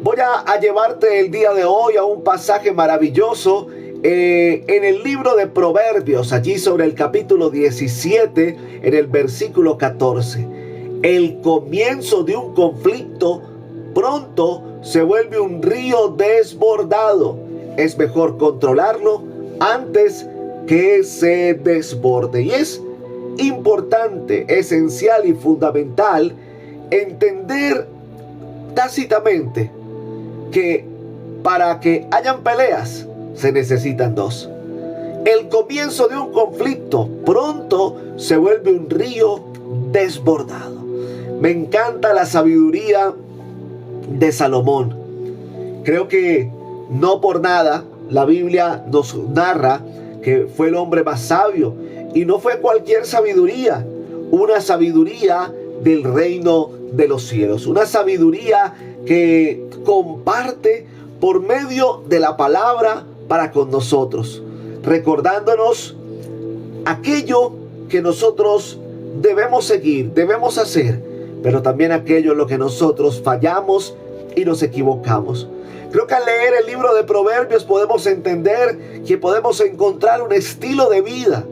Voy a llevarte el día de hoy a un pasaje maravilloso en el libro de Proverbios, allí sobre el capítulo 17, en el versículo 14. El comienzo de un conflicto pronto se vuelve un río desbordado. Es mejor controlarlo antes que se desborde. Y es importante, esencial y fundamental entender tácitamente que para que hayan peleas se necesitan dos. El comienzo de un conflicto pronto se vuelve un río desbordado. Me encanta la sabiduría de Salomón. Creo que no por nada la Biblia nos narra que fue el hombre más sabio, y no fue cualquier sabiduría, una sabiduría del reino de los cielos, una sabiduría que comparte por medio de la palabra para con nosotros, recordándonos aquello que nosotros debemos seguir, debemos hacer, pero también aquello en lo que nosotros fallamos y nos equivocamos. Creo que al leer el libro de Proverbios podemos entender que podemos encontrar un estilo de vida,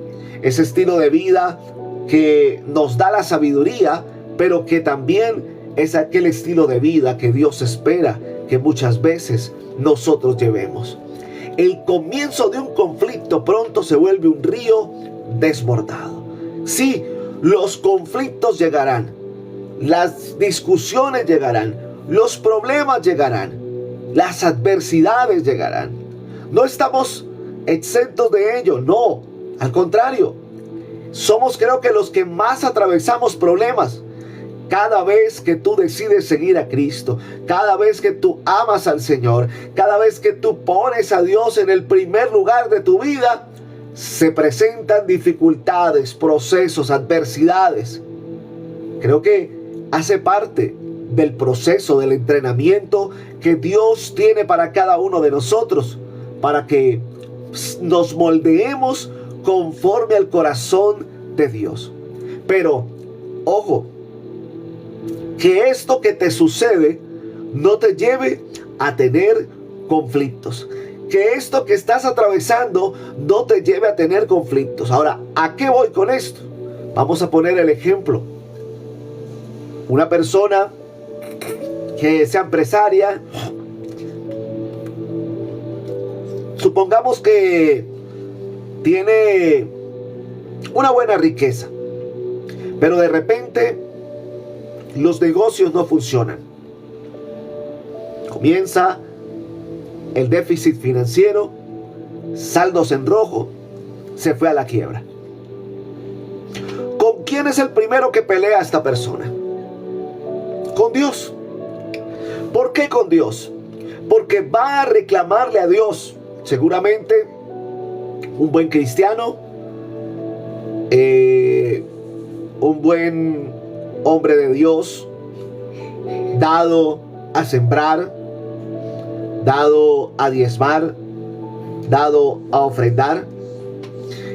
ese estilo de vida que nos da la sabiduría, pero que también es aquel estilo de vida que Dios espera que muchas veces nosotros llevemos. El comienzo de un conflicto pronto se vuelve un río desbordado. Sí, los conflictos llegarán, las discusiones llegarán, los problemas llegarán, las adversidades llegarán. No estamos exentos de ello, no, al contrario. Somos, creo que, los que más atravesamos problemas. Cada vez que tú decides seguir a Cristo, cada vez que tú amas al Señor, cada vez que tú pones a Dios en el primer lugar de tu vida, se presentan dificultades, procesos, adversidades. Creo que hace parte del proceso, del entrenamiento que Dios tiene para cada uno de nosotros, para que nos moldeemos conforme al corazón de Dios. Pero, ojo, que esto que te sucede no te lleve a tener conflictos. Que esto que estás atravesando no te lleve a tener conflictos. Ahora, ¿a qué voy con esto? Vamos a poner el ejemplo. Una persona que sea empresaria, supongamos que tiene una buena riqueza, pero de repente los negocios no funcionan. Comienza el déficit financiero, saldos en rojo, se fue a la quiebra. ¿Con quién es el primero que pelea esta persona? Con Dios. ¿Por qué con Dios? Porque va a reclamarle a Dios. Seguramente un buen cristiano, un buen hombre de Dios, dado a sembrar, dado a diezmar, dado a ofrendar.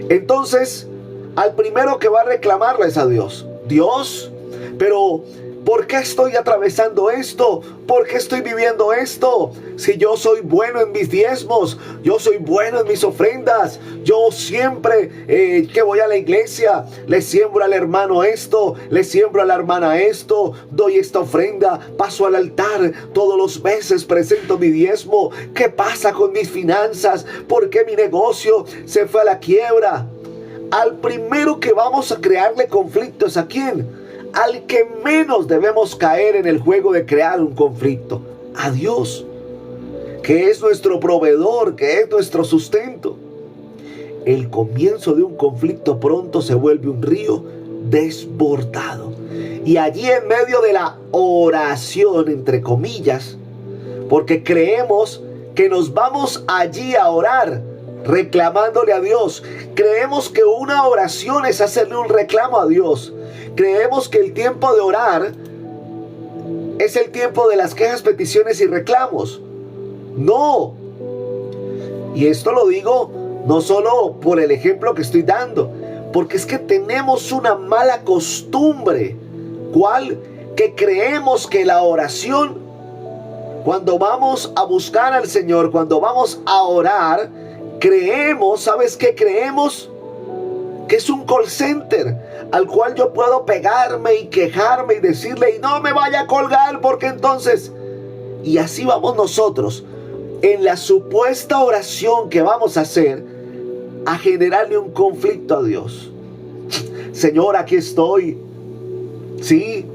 Entonces, al primero que va a reclamarle es a Dios. Dios, pero ¿por qué estoy atravesando esto? ¿Por qué estoy viviendo esto? Si yo soy bueno en mis diezmos, yo soy bueno en mis ofrendas, yo siempre que voy a la iglesia, le siembro al hermano esto, le siembro a la hermana esto, doy esta ofrenda, paso al altar, todos los meses presento mi diezmo. ¿Qué pasa con mis finanzas? ¿Por qué mi negocio se fue a la quiebra? Al primero que vamos a crearle conflictos, ¿a quién? Al que menos debemos caer en el juego de crear un conflicto, a Dios, que es nuestro proveedor, que es nuestro sustento. El comienzo de un conflicto pronto se vuelve un río desbordado. Y allí, en medio de la oración, entre comillas, porque creemos que nos vamos allí a orar, reclamándole a Dios. Creemos que una oración es hacerle un reclamo a Dios. Creemos que el tiempo de orar es el tiempo de las quejas, peticiones y reclamos. No. Y esto lo digo no solo por el ejemplo que estoy dando, porque es que tenemos una mala costumbre. ¿Cuál? Que creemos que la oración Cuando vamos a buscar al Señor, cuando vamos a orar, creemos, ¿sabes qué creemos? Que es un call center al cual yo puedo pegarme y quejarme y decirle, y no me vaya a colgar porque entonces... Y así vamos nosotros en la supuesta oración que vamos a hacer a generarle un conflicto a Dios. Señor, aquí estoy. Sí,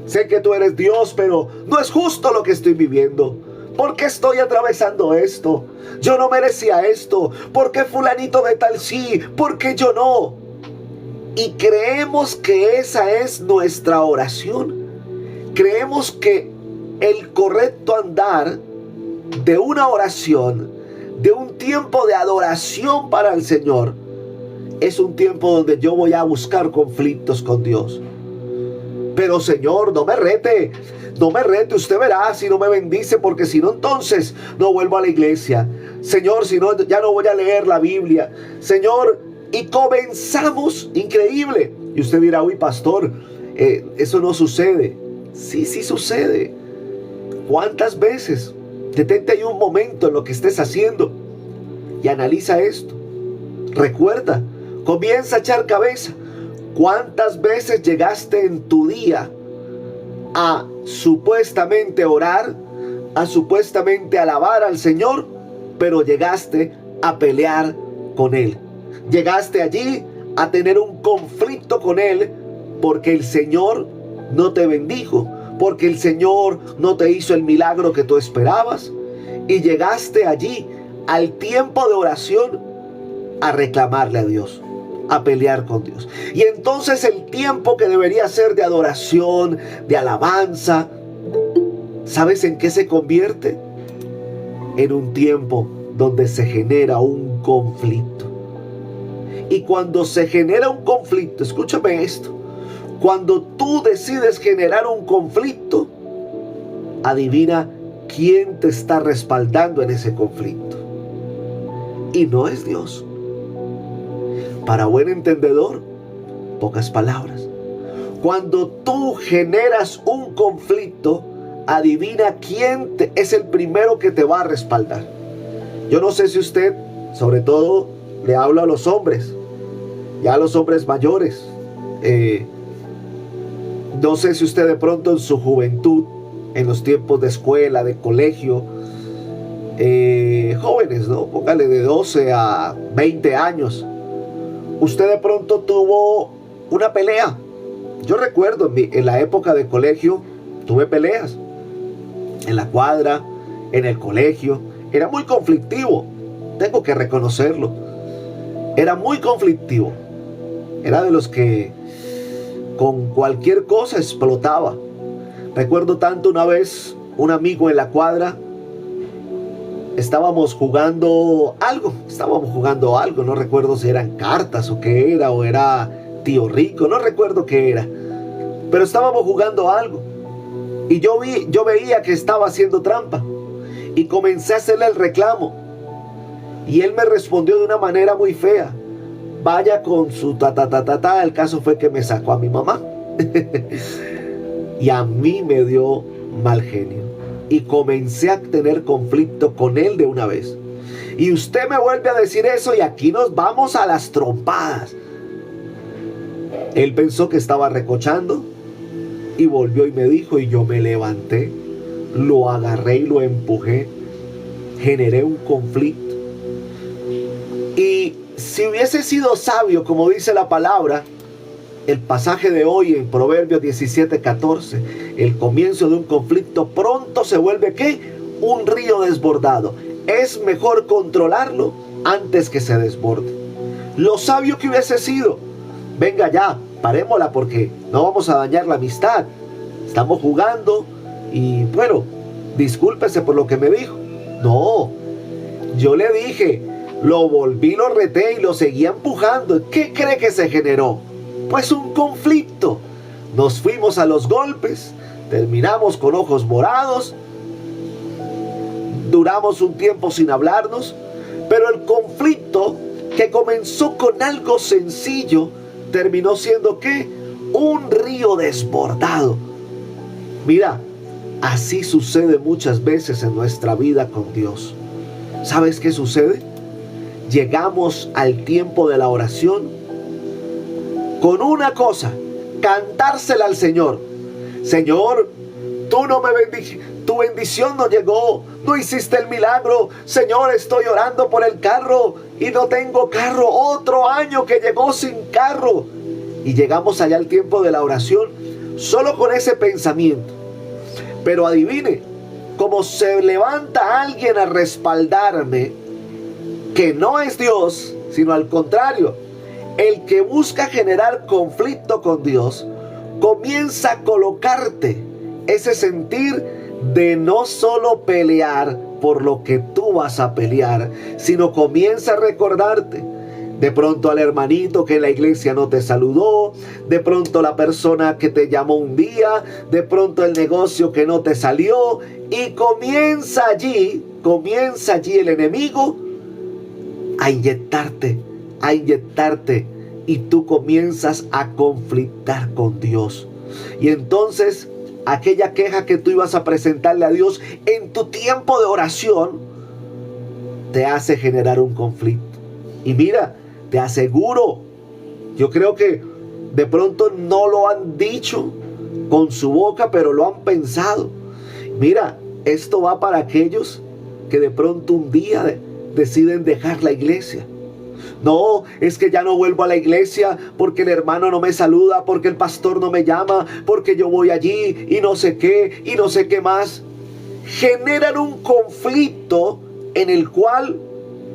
sé que tú eres Dios, pero no es justo lo que estoy viviendo. ¿Por qué estoy atravesando esto? Yo no merecía esto. ¿Por qué fulanito de tal sí? ¿Por qué yo no? Y creemos que esa es nuestra oración. Creemos que el correcto andar de una oración, de un tiempo de adoración para el Señor, es un tiempo donde yo voy a buscar conflictos con Dios. Pero Señor, no me rete, usted verá si no me bendice, porque si no, entonces no vuelvo a la iglesia. Señor, si no, ya no voy a leer la Biblia. Señor, y comenzamos, increíble. Y usted dirá, uy, pastor, eso no sucede. Sí, sí sucede. ¿Cuántas veces? Detente ahí un momento en lo que estés haciendo y analiza esto. Recuerda, comienza a echar cabeza. ¿Cuántas veces llegaste en tu día a supuestamente orar, a supuestamente alabar al Señor, pero llegaste a pelear con Él? Llegaste allí a tener un conflicto con Él porque el Señor no te bendijo, porque el Señor no te hizo el milagro que tú esperabas, y llegaste allí al tiempo de oración a reclamarle a Dios, a pelear con Dios. Y entonces el tiempo que debería ser de adoración, de alabanza, ¿sabes en qué se convierte? En un tiempo donde se genera un conflicto. Y cuando se genera un conflicto, escúchame esto, cuando tú decides generar un conflicto, adivina quién te está respaldando en ese conflicto. Y no es Dios. Para buen entendedor, pocas palabras. Cuando tú generas un conflicto, adivina quién es el primero que te va a respaldar. Yo no sé si usted, sobre todo, le habla a los hombres, ya a los hombres mayores. No sé si usted de pronto en su juventud, en los tiempos de escuela, de colegio, jóvenes, ¿no? Póngale de 12 a 20 años. Usted de pronto tuvo una pelea. Yo recuerdo en la época de colegio, tuve peleas. En la cuadra, en el colegio. Era muy conflictivo. Tengo que reconocerlo. Era muy conflictivo. Era de los que con cualquier cosa explotaba. Recuerdo tanto una vez, un amigo en la cuadra, estábamos jugando algo, no recuerdo si eran cartas o qué era, o era tío rico, no recuerdo qué era, pero estábamos jugando algo, y yo veía que estaba haciendo trampa, y comencé a hacerle el reclamo, y él me respondió de una manera muy fea: vaya con su ta. El caso fue que me sacó a mi mamá. Y a mí me dio mal genio. Y comencé a tener conflicto con él de una vez. Y usted me vuelve a decir eso y aquí nos vamos a las trompadas. Él pensó que estaba recochando y volvió y me dijo, y yo me levanté, lo agarré y lo empujé. Generé un conflicto. Y si hubiese sido sabio, como dice la palabra, el pasaje de hoy en Proverbios 17:14, el comienzo de un conflicto pronto se vuelve ¿qué? Un río desbordado. Es mejor controlarlo antes que se desborde. Lo sabio que hubiese sido: venga ya, parémosla porque no vamos a dañar la amistad. Estamos jugando y bueno, discúlpese por lo que me dijo. No, yo le dije, lo volví, lo reté y lo seguía empujando. ¿Qué cree que se generó? Pues un conflicto. Nos fuimos a los golpes, terminamos con ojos morados, duramos un tiempo sin hablarnos, pero el conflicto que comenzó con algo sencillo terminó siendo ¿qué? Un río desbordado. Mira, Así sucede muchas veces en nuestra vida con Dios. ¿Sabes qué sucede? Llegamos al tiempo de la oración con una cosa: cantársela al Señor. Señor, tú no me bendices, tu bendición no llegó, no hiciste el milagro. Señor, estoy orando por el carro y no tengo carro. Otro año que llegó sin carro. Y llegamos allá al tiempo de la oración solo con ese pensamiento. Pero adivine, como se levanta alguien a respaldarme, que no es Dios, sino al contrario, el que busca generar conflicto con Dios, comienza a colocarte ese sentir de no solo pelear por lo que tú vas a pelear, sino comienza a recordarte de pronto al hermanito que en la iglesia no te saludó, de pronto la persona que te llamó un día, de pronto el negocio que no te salió, y comienza allí el enemigo a inyectarte, y tú comienzas a conflictar con Dios. Y entonces aquella queja que tú ibas a presentarle a Dios en tu tiempo de oración te hace generar un conflicto. Y mira, te aseguro, yo creo que de pronto no lo han dicho con su boca, pero lo han pensado. Mira, esto va para aquellos que de pronto un día deciden dejar la iglesia. No, es que ya no vuelvo a la iglesia porque el hermano no me saluda, porque el pastor no me llama, porque yo voy allí y no sé qué más. Generan un conflicto en el cual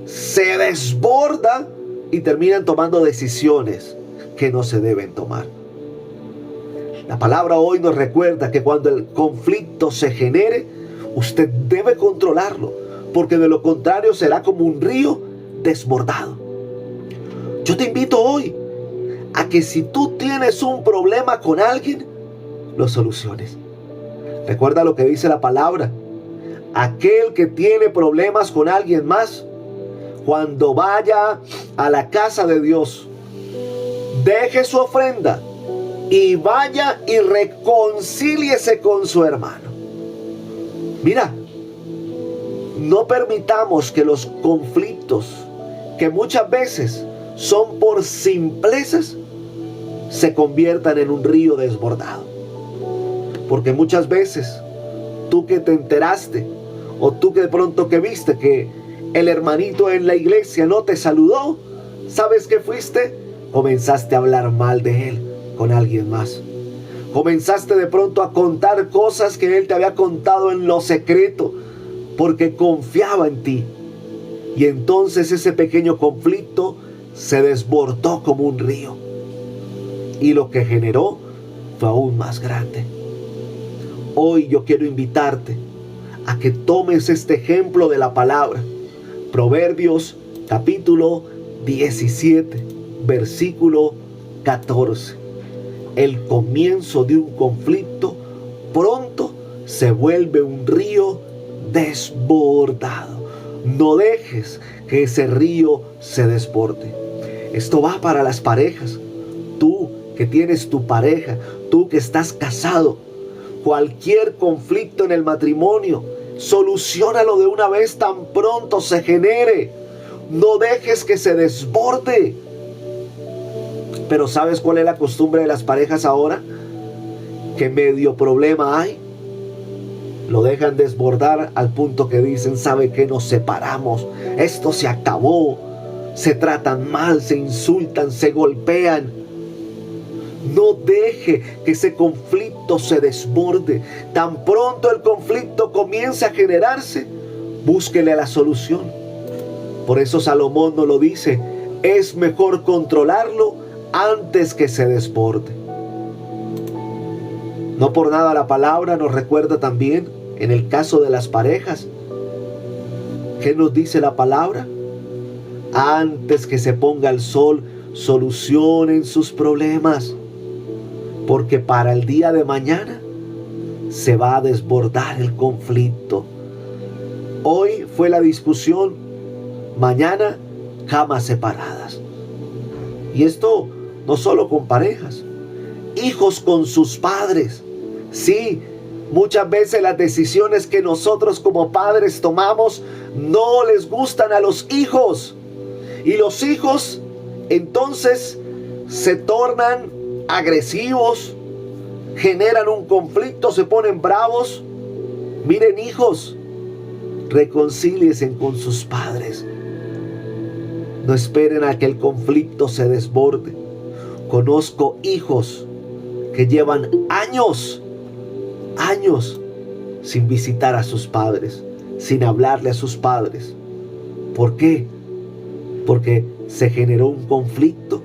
se desborda y terminan tomando decisiones que no se deben tomar. La palabra hoy nos recuerda que cuando el conflicto se genere, usted debe controlarlo, porque de lo contrario será como un río desbordado. Yo te invito hoy a que si tú tienes un problema con alguien, lo soluciones. Recuerda lo que dice la palabra: aquel que tiene problemas con alguien más, cuando vaya a la casa de Dios, deje su ofrenda y vaya y reconcíliese con su hermano. Mira, no permitamos que los conflictos, que muchas veces son por simplezas, se conviertan en un río desbordado. Porque muchas veces tú que te enteraste, o tú que de pronto que viste que el hermanito en la iglesia no te saludó, ¿sabes qué fuiste? Comenzaste a hablar mal de él con alguien más. Comenzaste de pronto a contar cosas que él te había contado en lo secreto, porque confiaba en ti. Y entonces ese pequeño conflicto se desbordó como un río. Y lo que generó fue aún más grande. Hoy yo quiero invitarte a que tomes este ejemplo de la palabra. Proverbios capítulo 17, versículo 14. El comienzo de un conflicto pronto se vuelve un río desbordado. No dejes que ese río se desborde. Esto va para las parejas. Tú que tienes tu pareja, tú que estás casado, cualquier conflicto en el matrimonio, soluciónalo de una vez tan pronto se genere. No dejes que se desborde. Pero ¿sabes cuál es la costumbre de las parejas ahora? Que medio problema hay, lo dejan desbordar al punto que dicen: ¿sabe qué? Nos separamos, esto se acabó. Se tratan mal, se insultan, se golpean. No deje que ese conflicto se desborde. Tan pronto el conflicto comienza a generarse, búsquele la solución. Por eso Salomón nos lo dice: es mejor controlarlo antes que se desborde. No por nada la palabra nos recuerda también, en el caso de las parejas, ¿qué nos dice la palabra? Antes que se ponga el sol, solucionen sus problemas, porque para el día de mañana se va a desbordar el conflicto. Hoy fue la discusión, mañana camas separadas. Y esto no solo con parejas, hijos con sus padres. Sí, Muchas veces las decisiones que nosotros como padres tomamos no les gustan a los hijos. Y los hijos entonces se tornan agresivos, generan un conflicto, se ponen bravos. Miren, hijos, reconcíliense con sus padres. No esperen a que el conflicto se desborde. Conozco hijos que llevan años sin visitar a sus padres, sin hablarle a sus padres. ¿Por qué? Porque se generó un conflicto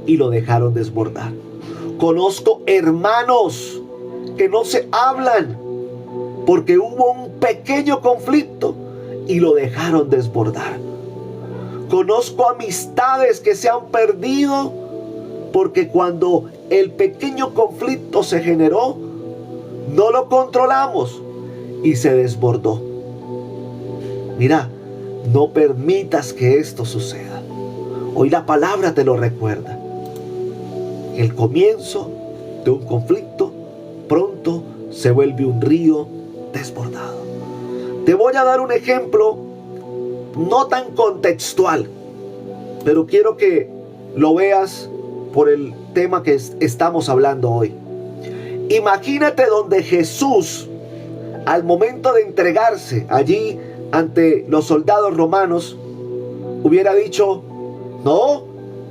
y lo dejaron desbordar. Conozco hermanos que no se hablan porque hubo un pequeño conflicto y lo dejaron desbordar. Conozco amistades que se han perdido porque cuando el pequeño conflicto se generó, no lo controlamos y se desbordó. Mira, no permitas que esto suceda. Hoy la palabra te lo recuerda. El comienzo de un conflicto pronto se vuelve un río desbordado. Te voy a dar un ejemplo no tan contextual, pero quiero que lo veas por el tema que estamos hablando hoy. Imagínate donde Jesús, al momento de entregarse allí ante los soldados romanos, hubiera dicho: no,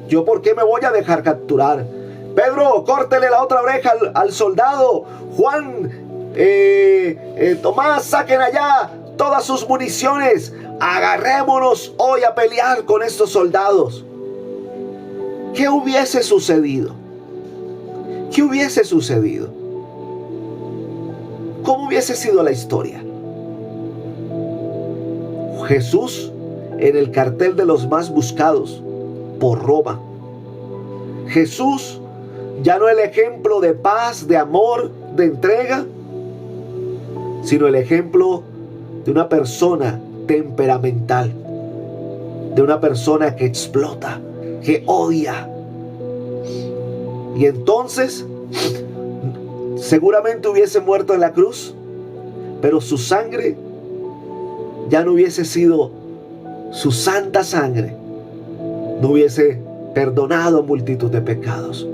yo por qué me voy a dejar capturar. Pedro, córtele la otra oreja al soldado. Juan, Tomás, saquen allá todas sus municiones. Agarrémonos hoy a pelear con estos soldados. ¿Qué hubiese sucedido? ¿Qué hubiese sucedido? ¿Cómo hubiese sido la historia? Jesús en el cartel de los más buscados por Roma. Jesús ya no el ejemplo de paz, de amor, de entrega, sino el ejemplo de una persona temperamental, de una persona que explota, que odia. Y entonces seguramente hubiese muerto en la cruz, pero su sangre ya no hubiese sido su santa sangre, no hubiese perdonado multitud de pecados.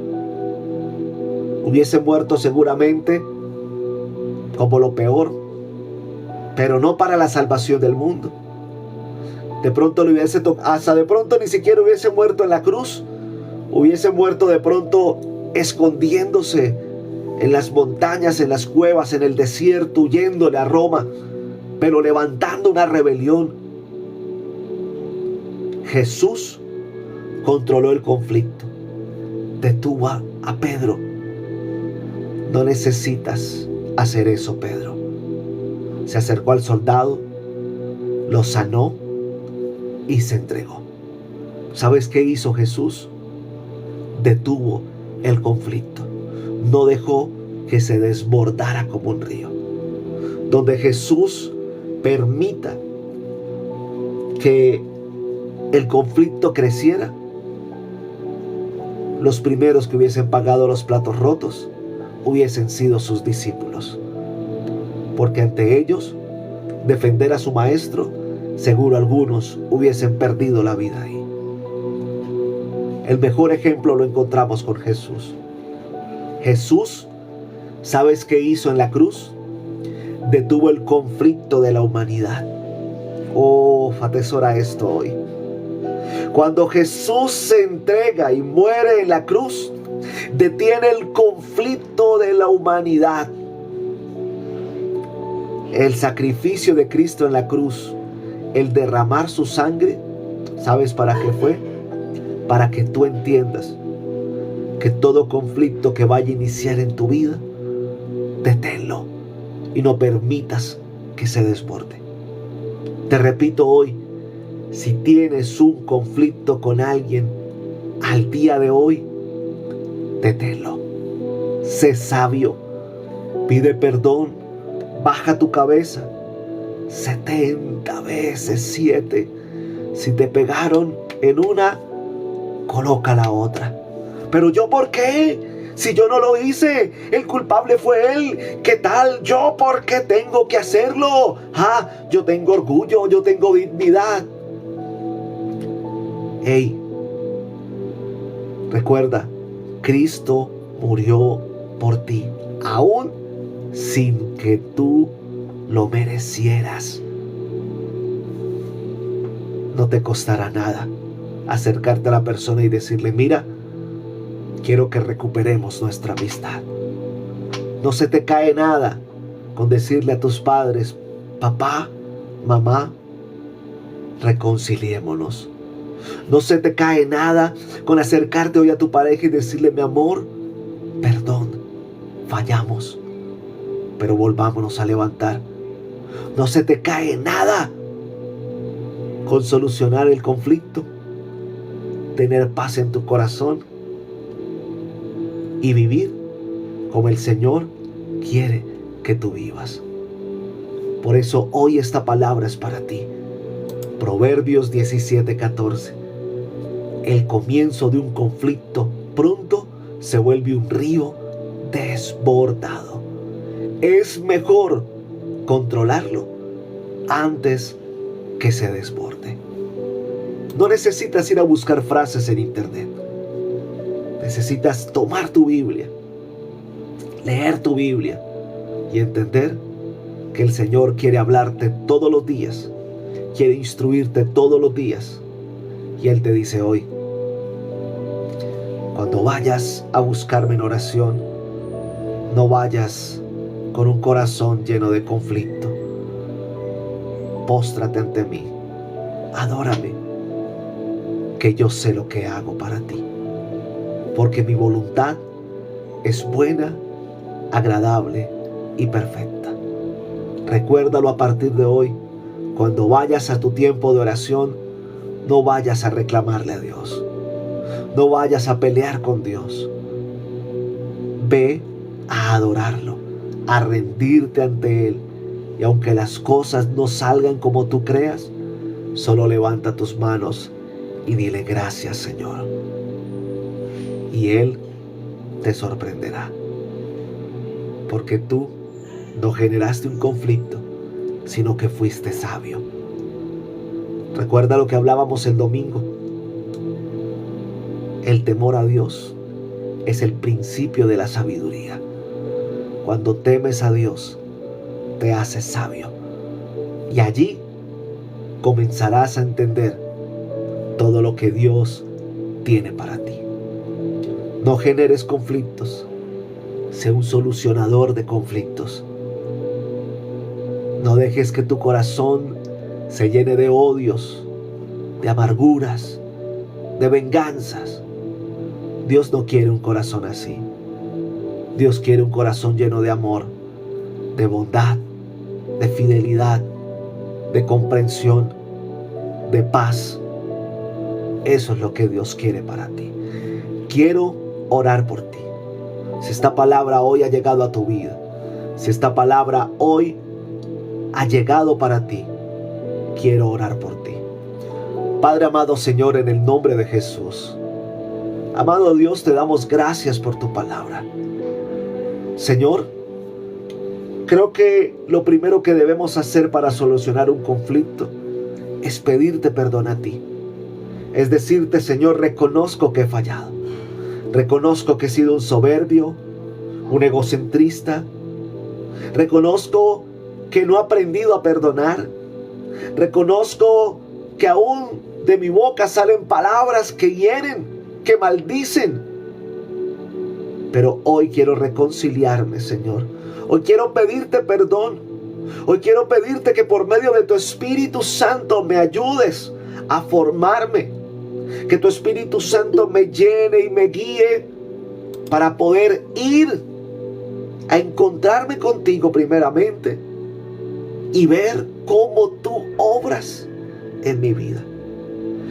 Hubiese muerto seguramente como lo peor, pero no para la salvación del mundo. De pronto le hubiese hasta de pronto ni siquiera hubiese muerto en la cruz, hubiese muerto de pronto escondiéndose en las montañas, en las cuevas, en el desierto, huyéndole a Roma, pero levantando una rebelión. Jesús controló el conflicto, detuvo a Pedro. No necesitas hacer eso, Pedro. Se acercó al soldado, lo sanó y se entregó. ¿Sabes qué hizo Jesús? Detuvo el conflicto. No dejó que se desbordara como un río. Donde Jesús permita que el conflicto creciera, los primeros que hubiesen pagado los platos rotos hubiesen sido sus discípulos, porque ante ellos defender a su maestro, seguro algunos hubiesen perdido la vida ahí. El mejor ejemplo lo encontramos con Jesús. Jesús, ¿sabes qué hizo en la cruz? Detuvo el conflicto de la humanidad. Oh, atesora esto hoy. Cuando Jesús se entrega y muere en la cruz, detiene el conflicto de la humanidad. El sacrificio de Cristo en la cruz, el derramar su sangre, ¿sabes para qué fue? Para que tú entiendas que todo conflicto que vaya a iniciar en tu vida, deténlo y no permitas que se desborde. Te repito hoy, si tienes un conflicto con alguien al día de hoy, deténlo. Sé sabio, pide perdón, baja tu cabeza 70 veces 7. Si te pegaron en una, coloca la otra. Pero yo, ¿por qué? Si yo no lo hice, el culpable fue él. ¿Qué tal yo? ¿Por qué tengo que hacerlo? Yo tengo orgullo, yo tengo dignidad. Hey, recuerda, Cristo murió por ti, aún sin que tú lo merecieras. No te costará nada acercarte a la persona y decirle: mira, quiero que recuperemos nuestra amistad. No se te cae nada con decirle a tus padres: papá, mamá, reconciliémonos. No se te cae nada con acercarte hoy a tu pareja y decirle: mi amor, perdón, fallamos, pero volvámonos a levantar. No se te cae nada con solucionar el conflicto, tener paz en tu corazón y vivir como el Señor quiere que tú vivas. Por eso hoy esta palabra es para ti. Proverbios 17:14. El comienzo de un conflicto pronto se vuelve un río desbordado. Es mejor controlarlo antes que se desborde. No necesitas ir a buscar frases en internet. Necesitas tomar tu Biblia, leer tu Biblia y entender que el Señor quiere hablarte todos los días, quiere instruirte todos los días. Y Él te dice hoy: cuando vayas a buscarme en oración, no vayas con un corazón lleno de conflicto. Póstrate ante mí, adórame, que yo sé lo que hago para ti, porque mi voluntad es buena, agradable y perfecta. Recuérdalo a partir de hoy. Cuando vayas a tu tiempo de oración, no vayas a reclamarle a Dios, no vayas a pelear con Dios. Ve a adorarlo, a rendirte ante Él. Y aunque las cosas no salgan como tú creas, solo levanta tus manos y dile: gracias, Señor. Y Él te sorprenderá, porque tú no generaste un conflicto, sino que fuiste sabio. Recuerda lo que hablábamos el domingo. El temor a Dios es el principio de la sabiduría. Cuando temes a Dios, te haces sabio. Y allí comenzarás a entender todo lo que Dios tiene para ti. No generes conflictos. Sé un solucionador de conflictos. No dejes que tu corazón se llene de odios, de amarguras, de venganzas. Dios no quiere un corazón así. Dios quiere un corazón lleno de amor, de bondad, de fidelidad, de comprensión, de paz. Eso es lo que Dios quiere para ti. Quiero orar por ti. Si esta palabra hoy ha llegado a tu vida, si esta palabra hoy ha llegado para ti, quiero orar por ti. Padre amado, Señor, en el nombre de Jesús, amado Dios, te damos gracias por tu palabra. Señor, creo que lo primero que debemos hacer para solucionar un conflicto es pedirte perdón a ti. Es decirte: Señor, reconozco que he fallado. Reconozco que he sido un soberbio, un egocentrista. Reconozco que no he aprendido a perdonar. Reconozco que aún de mi boca salen palabras que hieren, que maldicen. Pero hoy quiero reconciliarme, Señor. Hoy quiero pedirte perdón. Hoy quiero pedirte que por medio de tu Espíritu Santo me ayudes a formarme. Que tu Espíritu Santo me llene y me guíe para poder ir a encontrarme contigo primeramente y ver cómo tú obras en mi vida.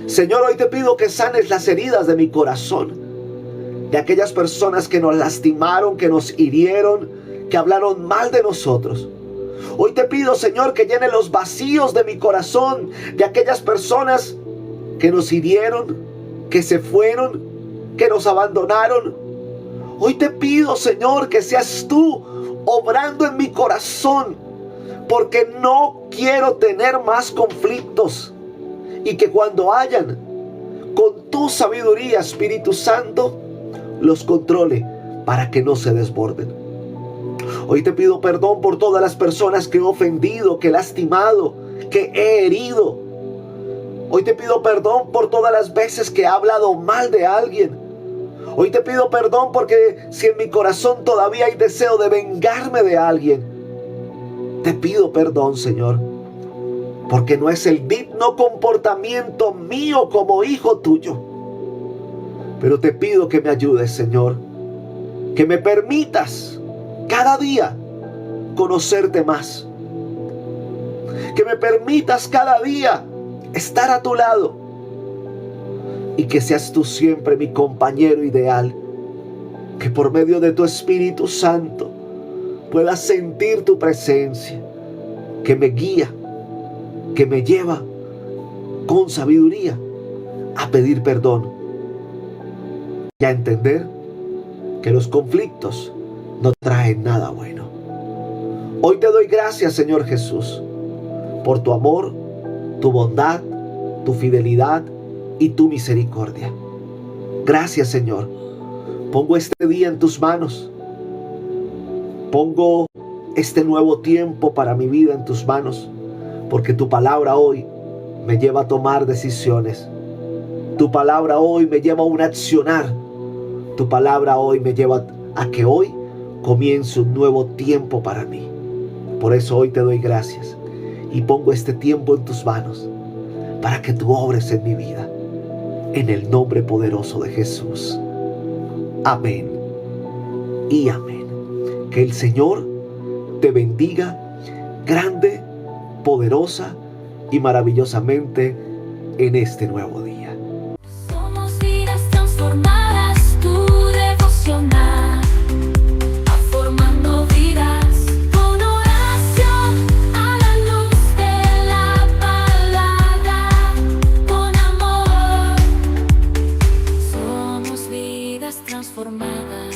Señor, hoy te pido que sanes las heridas de mi corazón, de aquellas personas que nos lastimaron, que nos hirieron, que hablaron mal de nosotros. Hoy te pido, Señor, que llene los vacíos de mi corazón, de aquellas personas que nos hirieron, que se fueron, que nos abandonaron. Hoy te pido, Señor, que seas tú obrando en mi corazón, porque no quiero tener más conflictos, y que cuando hayan, con tu sabiduría, Espíritu Santo, los controle para que no se desborden. Hoy te pido perdón por todas las personas que he ofendido, que he lastimado, que he herido. Hoy te pido perdón por todas las veces que he hablado mal de alguien. Hoy te pido perdón porque si en mi corazón todavía hay deseo de vengarme de alguien, te pido perdón, Señor, porque no es el digno comportamiento mío como hijo tuyo. Pero te pido que me ayudes, Señor, que me permitas cada día conocerte más, que me permitas cada día estar a tu lado, y que seas tú siempre mi compañero ideal, que por medio de tu Espíritu Santo pueda sentir tu presencia, que me guía, que me lleva con sabiduría a pedir perdón y a entender que los conflictos no traen nada bueno. Hoy te doy gracias, Señor Jesús, por tu amor, tu bondad, tu fidelidad y tu misericordia. Gracias, Señor. Pongo este día en tus manos. Pongo este nuevo tiempo para mi vida en tus manos, porque tu palabra hoy me lleva a tomar decisiones. Tu palabra hoy me lleva a un accionar. Tu palabra hoy me lleva a que hoy comience un nuevo tiempo para mí. Por eso hoy te doy gracias y pongo este tiempo en tus manos para que tú obres en mi vida. En el nombre poderoso de Jesús. Amén y amén. Que el Señor te bendiga grande, poderosa y maravillosamente en este nuevo día. Somos vidas transformadas, tu devocional, formando vidas con oración a la luz de la palabra, con amor. Somos vidas transformadas.